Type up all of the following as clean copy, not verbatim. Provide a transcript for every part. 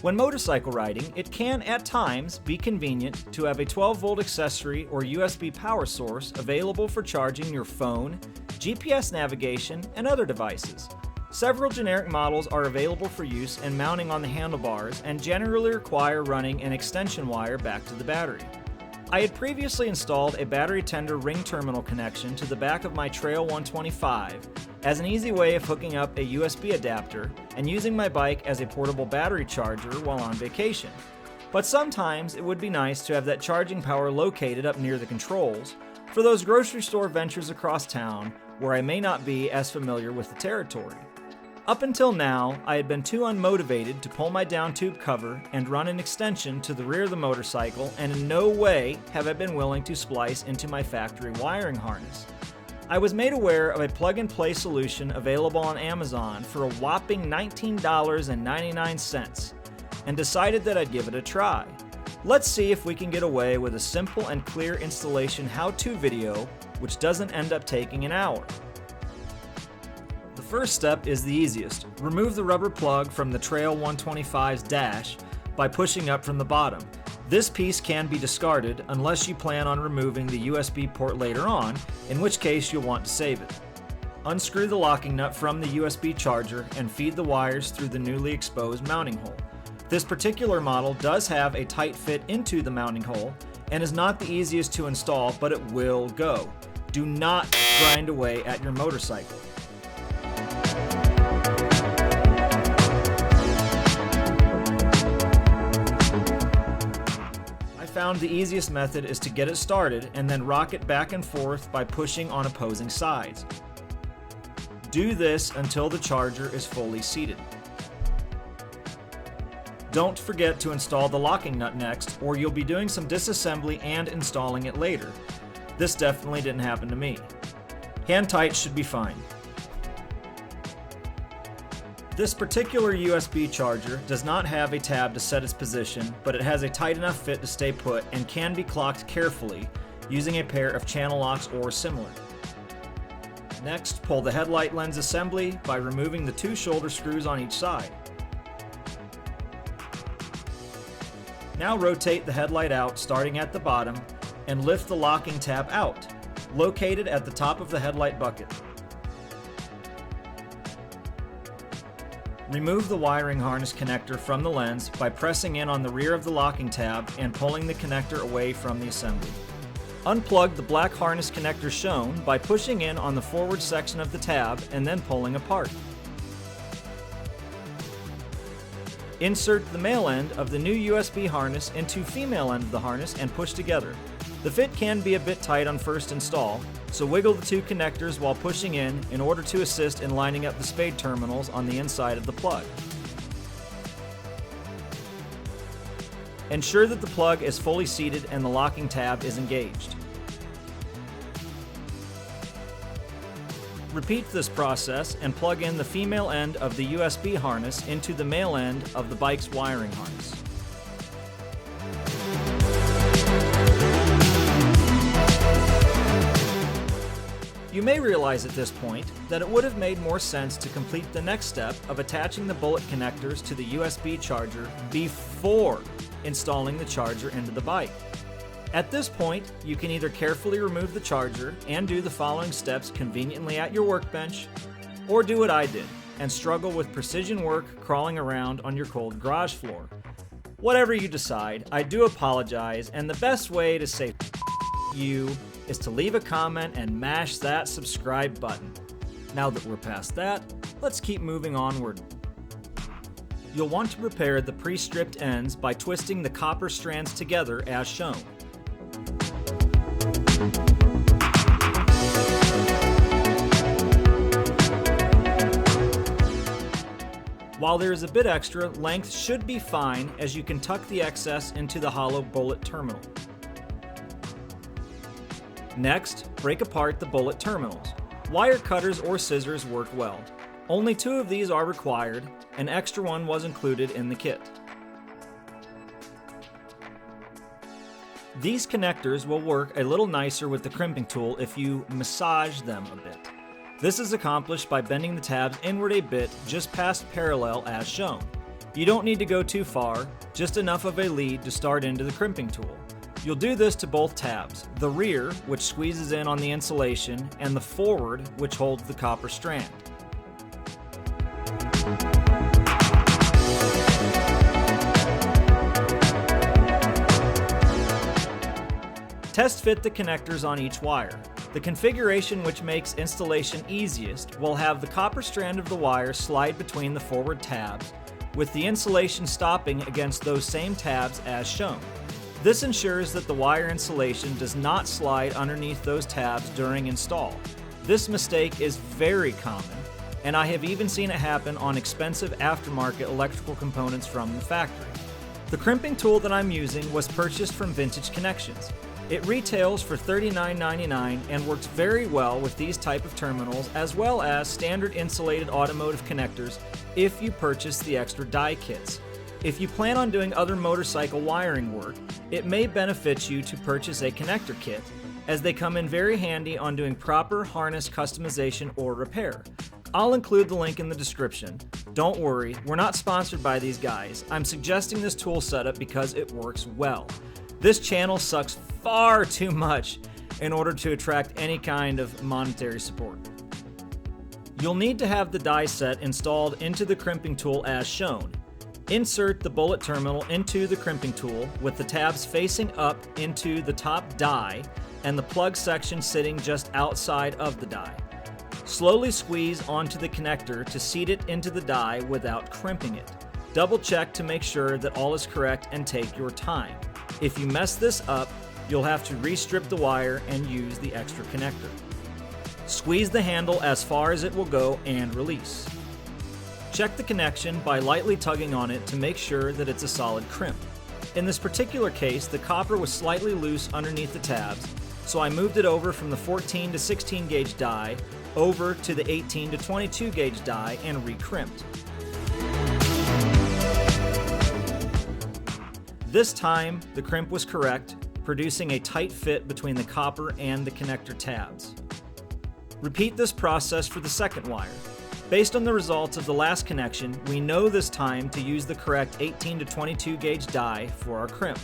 When motorcycle riding, it can at times be convenient to have a 12-volt accessory or USB power source available for charging your phone, GPS navigation, and other devices. Several generic models are available for use and mounting on the handlebars and generally require running an extension wire back to the battery. I had previously installed a battery tender ring terminal connection to the back of my Trail 125 as an easy way of hooking up a USB adapter and using my bike as a portable battery charger while on vacation. But sometimes it would be nice to have that charging power located up near the controls for those grocery store ventures across town where I may not be as familiar with the territory. Up until now, I had been too unmotivated to pull my down tube cover and run an extension to the rear of the motorcycle, and in no way have I been willing to splice into my factory wiring harness. I was made aware of a plug-and-play solution available on Amazon for a whopping $19.99 and decided that I'd give it a try. Let's see if we can get away with a simple and clear installation how-to video which doesn't end up taking an hour. The first step is the easiest. Remove the rubber plug from the Trail 125's dash by pushing up from the bottom. This piece can be discarded unless you plan on removing the USB port later on, in which case you'll want to save it. Unscrew the locking nut from the USB charger and feed the wires through the newly exposed mounting hole. This particular model does have a tight fit into the mounting hole and is not the easiest to install, but it will go. Do not grind away at your motorcycle. Found the easiest method is to get it started and then rock it back and forth by pushing on opposing sides. Do this until the charger is fully seated. Don't forget to install the locking nut next, or you'll be doing some disassembly and installing it later. This definitely didn't happen to me. Hand tight should be fine. This particular USB charger does not have a tab to set its position, but it has a tight enough fit to stay put and can be clocked carefully using a pair of channel locks or similar. Next, pull the headlight lens assembly by removing the two shoulder screws on each side. Now rotate the headlight out starting at the bottom and lift the locking tab out, located at the top of the headlight bucket. Remove the wiring harness connector from the lens by pressing in on the rear of the locking tab and pulling the connector away from the assembly. Unplug the black harness connector shown by pushing in on the forward section of the tab and then pulling apart. Insert the male end of the new USB harness into female end of the harness and push together. The fit can be a bit tight on first install, so wiggle the two connectors while pushing in order to assist in lining up the spade terminals on the inside of the plug. Ensure that the plug is fully seated and the locking tab is engaged. Repeat this process and plug in the female end of the USB harness into the male end of the bike's wiring harness. You may realize at this point that it would have made more sense to complete the next step of attaching the bullet connectors to the USB charger before installing the charger into the bike. At this point, you can either carefully remove the charger and do the following steps conveniently at your workbench, or do what I did and struggle with precision work crawling around on your cold garage floor. Whatever you decide, I do apologize, and the best way to say you is to leave a comment and mash that subscribe button. Now that we're past that, let's keep moving onward. You'll want to prepare the pre-stripped ends by twisting the copper strands together as shown. While there is a bit extra, length should be fine as you can tuck the excess into the hollow bullet terminal. Next, break apart the bullet terminals. Wire cutters or scissors work well. Only 2 of these are required, an extra one was included in the kit. These connectors will work a little nicer with the crimping tool if you massage them a bit. This is accomplished by bending the tabs inward a bit just past parallel as shown. You don't need to go too far, just enough of a lead to start into the crimping tool. You'll do this to both tabs, the rear, which squeezes in on the insulation, and the forward, which holds the copper strand. Test fit the connectors on each wire. The configuration which makes installation easiest will have the copper strand of the wire slide between the forward tabs, with the insulation stopping against those same tabs as shown. This ensures that the wire insulation does not slide underneath those tabs during install. This mistake is very common, and I have even seen it happen on expensive aftermarket electrical components from the factory. The crimping tool that I'm using was purchased from Vintage Connections. It retails for $39.99 and works very well with these type of terminals, as well as standard insulated automotive connectors if you purchase the extra die kits. If you plan on doing other motorcycle wiring work, it may benefit you to purchase a connector kit, as they come in very handy on doing proper harness customization or repair. I'll include the link in the description. Don't worry, we're not sponsored by these guys. I'm suggesting this tool setup because it works well. This channel sucks far too much in order to attract any kind of monetary support. You'll need to have the die set installed into the crimping tool as shown. Insert the bullet terminal into the crimping tool with the tabs facing up into the top die and the plug section sitting just outside of the die. Slowly squeeze onto the connector to seat it into the die without crimping it. Double check to make sure that all is correct and take your time. If you mess this up, you'll have to re-strip the wire and use the extra connector. Squeeze the handle as far as it will go and release. Check the connection by lightly tugging on it to make sure that it's a solid crimp. In this particular case, the copper was slightly loose underneath the tabs, so I moved it over from the 14 to 16 gauge die over to the 18 to 22 gauge die and re-crimped. This time, the crimp was correct, producing a tight fit between the copper and the connector tabs. Repeat this process for the second wire. Based on the results of the last connection, we know this time to use the correct 18 to 22 gauge die for our crimp.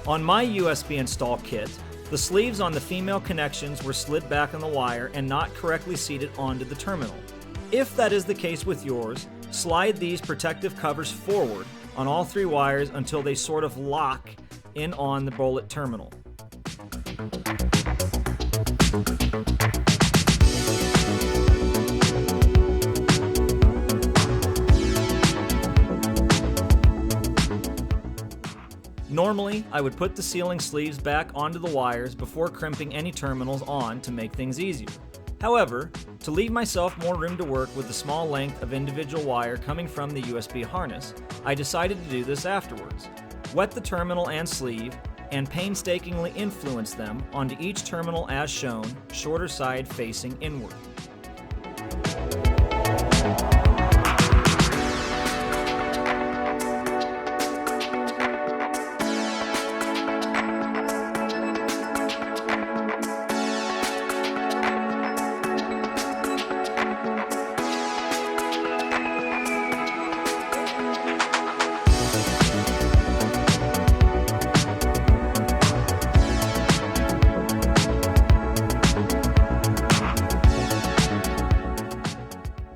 On my USB install kit, the sleeves on the female connections were slid back on the wire and not correctly seated onto the terminal. If that is the case with yours, slide these protective covers forward on all three wires until they sort of lock in on the bullet terminal. Normally, I would put the sealing sleeves back onto the wires before crimping any terminals on to make things easier. However, to leave myself more room to work with the small length of individual wire coming from the USB harness, I decided to do this afterwards. Wet the terminal and sleeve, and painstakingly influence them onto each terminal as shown, shorter side facing inward.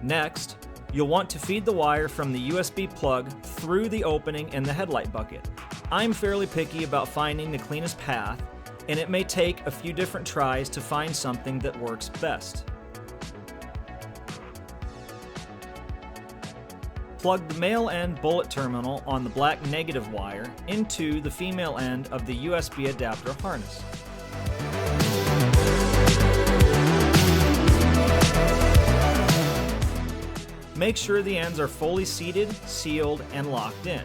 Next, you'll want to feed the wire from the USB plug through the opening in the headlight bucket. I'm fairly picky about finding the cleanest path, and it may take a few different tries to find something that works best. Plug the male end bullet terminal on the black negative wire into the female end of the USB adapter harness. make sure the ends are fully seated, sealed, and locked in.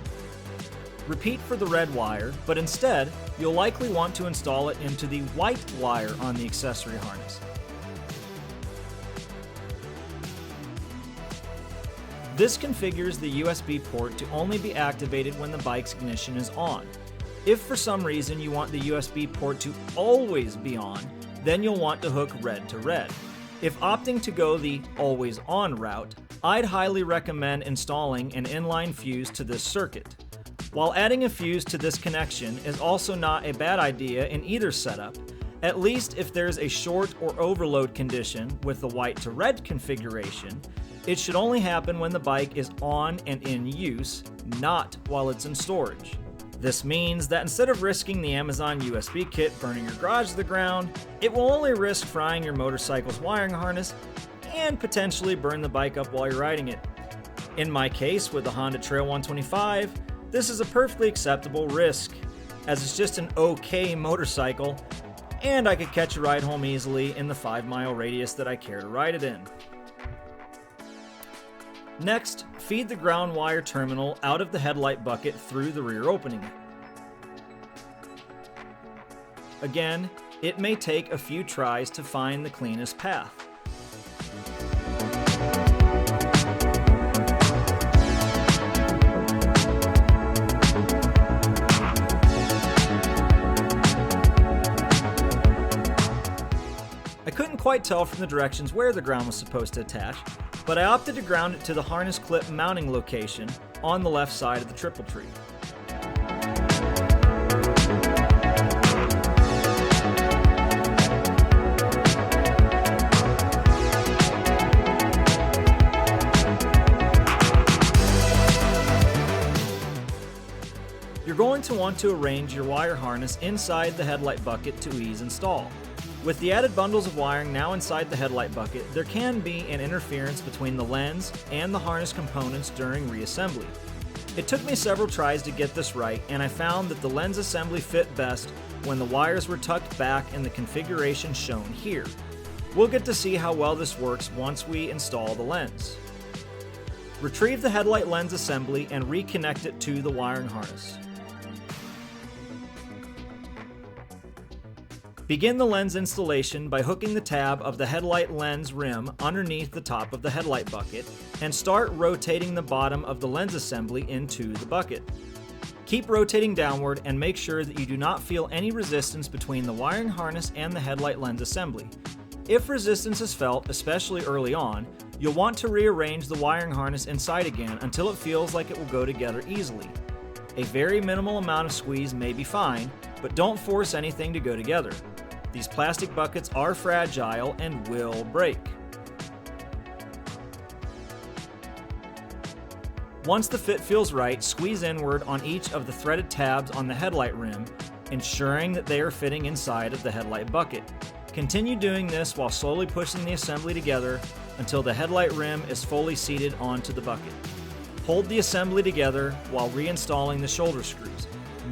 Repeat for the red wire, but instead, you'll likely want to install it into the white wire on the accessory harness. This configures the USB port to only be activated when the bike's ignition is on. If for some reason you want the USB port to always be on, then you'll want to hook red to red. If opting to go the always on route, I'd highly recommend installing an inline fuse to this circuit. While adding a fuse to this connection is also not a bad idea in either setup, at least if there's a short or overload condition with the white to red configuration, it should only happen when the bike is on and in use, not while it's in storage. This means that instead of risking the Amazon USB kit burning your garage to the ground, it will only risk frying your motorcycle's wiring harness and potentially burn the bike up while you're riding it. In my case with the Honda Trail 125, this is a perfectly acceptable risk, as it's just an okay motorcycle, and I could catch a ride home easily in the 5-mile radius that I care to ride it in. Next, feed the ground wire terminal out of the headlight bucket through the rear opening. Again, it may take a few tries to find the cleanest path. I couldn't quite tell from the directions where the ground was supposed to attach, but I opted to ground it to the harness clip mounting location on the left side of the triple tree. You're going to want to arrange your wire harness inside the headlight bucket to ease install. With the added bundles of wiring now inside the headlight bucket, there can be an interference between the lens and the harness components during reassembly. It took me several tries to get this right, and I found that the lens assembly fit best when the wires were tucked back in the configuration shown here. We'll get to see how well this works once we install the lens. Retrieve the headlight lens assembly and reconnect it to the wiring harness. Begin the lens installation by hooking the tab of the headlight lens rim underneath the top of the headlight bucket and start rotating the bottom of the lens assembly into the bucket. Keep rotating downward and make sure that you do not feel any resistance between the wiring harness and the headlight lens assembly. If resistance is felt, especially early on, you'll want to rearrange the wiring harness inside again until it feels like it will go together easily. A very minimal amount of squeeze may be fine, but don't force anything to go together. These plastic buckets are fragile and will break. Once the fit feels right, squeeze inward on each of the threaded tabs on the headlight rim, ensuring that they are fitting inside of the headlight bucket. Continue doing this while slowly pushing the assembly together until the headlight rim is fully seated onto the bucket. Hold the assembly together while reinstalling the shoulder screws.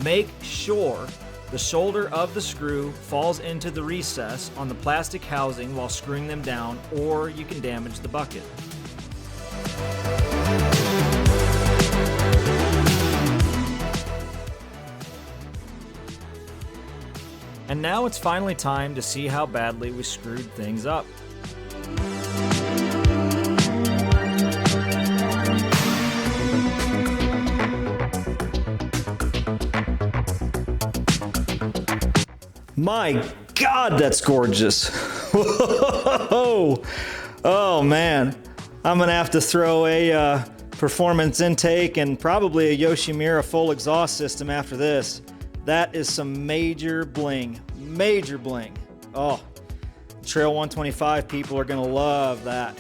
Make sure the shoulder of the screw falls into the recess on the plastic housing while screwing them down, or you can damage the bucket. And now it's finally time to see how badly we screwed things up. My God, that's gorgeous. Whoa. Oh man, I'm gonna have to throw a performance intake and probably a Yoshimura full exhaust system after this. That is some major bling, major bling. Oh, Trail 125 people are gonna love that.